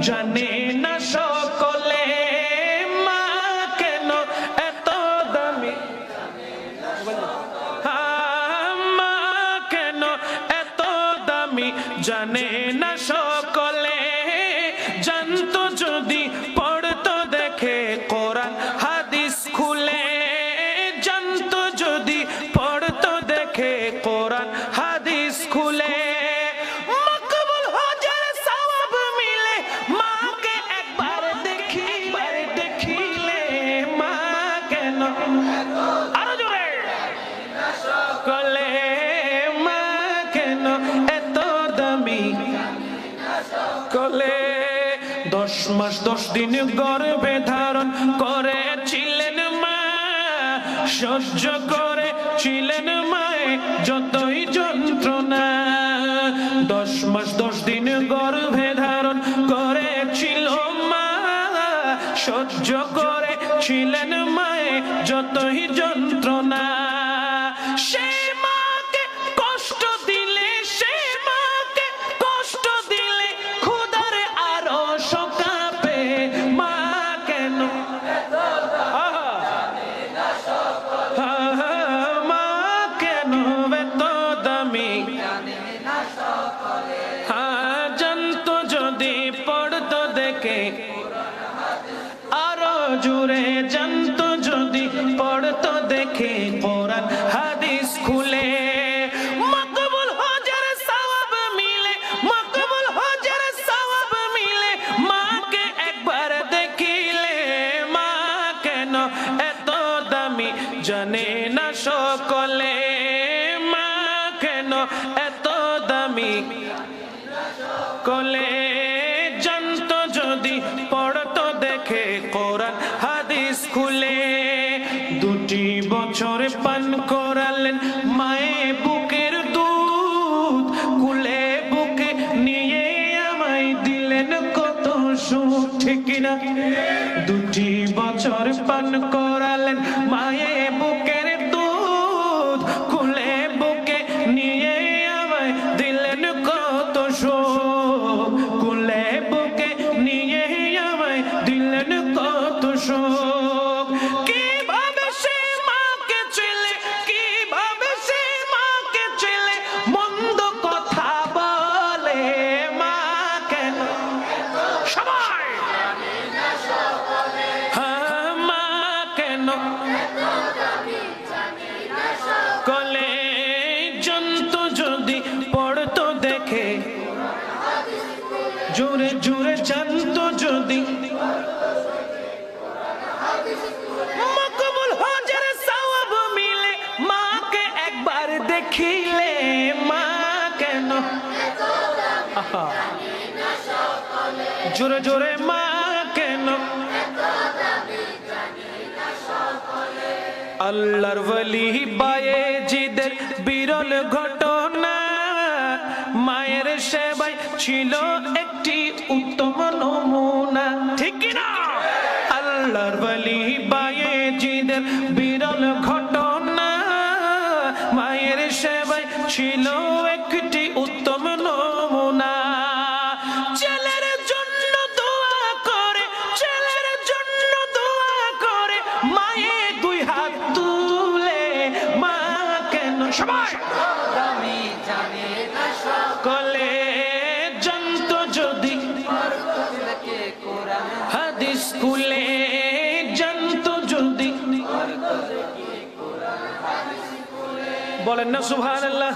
জানে না সকলে মা কেন এত দামি, মা কেন এত দামি জানে না সকলে। জানতো যদি পড়তো দেখে কোরআন হাদিস খুলে, জানতো যদি পড়তো দেখে কোরআন হাদিস খুলে। মকবুল হজের সওয়াব মিলে মাকে একবার দেখিলে মা কেন আরো জোরে সকলে মা কেন এত দামি সকলে। 10 মাস 10 দিন গর্ভে ধারণ করেছিলেন মা, সহ্য করেছিলেন মায়ে যতই যন্ত্রণা। 10 মাস 10 দিন গর্ভে ধারণ করেছিল মা, সহ্য করেছিলেন মায়ে যতই যন্ত্রণা। সে মাকে কষ্ট দিলে, সে মাকে কষ্ট দিলে খোদার আরো শোকাবে মা কেন মা কেন এত দামি। জানতো যদি পড়তো দেখে আরো জুড়ে, জানতো যদি পড়তো দেখে কোরআন হাদিস খুলে। মকবুল হজের সওয়াব মিলে, মকবুল হজের সওয়াব মিলে মাকে একবার দেখিলে মা কেন এত দামি জানে না সকলে মা কেন এত দামি কলে। জানতো যদি পড়তো দেখে কোরআন হাদিস খুলে। 2 বছর পান করালেন মায়ে বুকের দুধ, কুলে বুকে নিয়ে আমায় দিলেন কত সুখ, ঠিক না? 2 বছর পান করালেন মায়ে বুকের দুধ, কুলে বুকে নিয়ে আমায় দিলেন কত সুখ, কুলে বুকে নিয়ে আমায় দিলেন কত সুখ। কিভাবে সে মাকে ছেলে, কিভাবে সে মাকে ছেলে মন্দ কথা বলে মা কেন সবাই মা কেন কলে। জানতো যদি পড়তো দেখে জোরে জোরে, জানতো যদি মকবুল হজের সওয়াব মিলে মাকে একবার দেখিলে মা কেন জোরে জোরে মা কেন। আল্লাহর ওলি বায়েজিদের বিরল ঘটনা, মায়ের সেবায় ছিল একটি উত্তম নমুনা, ঠিক না? আল্লাহর ওলি বায়েজিদের বিরল ঘটনা, মায়ের সেবায় ছিল একটি উত্তম নমুনা। ছেলের জন্য দোয়া করে, ছেলের জন্য দোয়া করে মায়ে 2 হাত তুলে মা কেন সবাই কলে। জানতো যদি হাদিস খুলে, জানতো যদি বলেন না সুবহানাল্লাহ।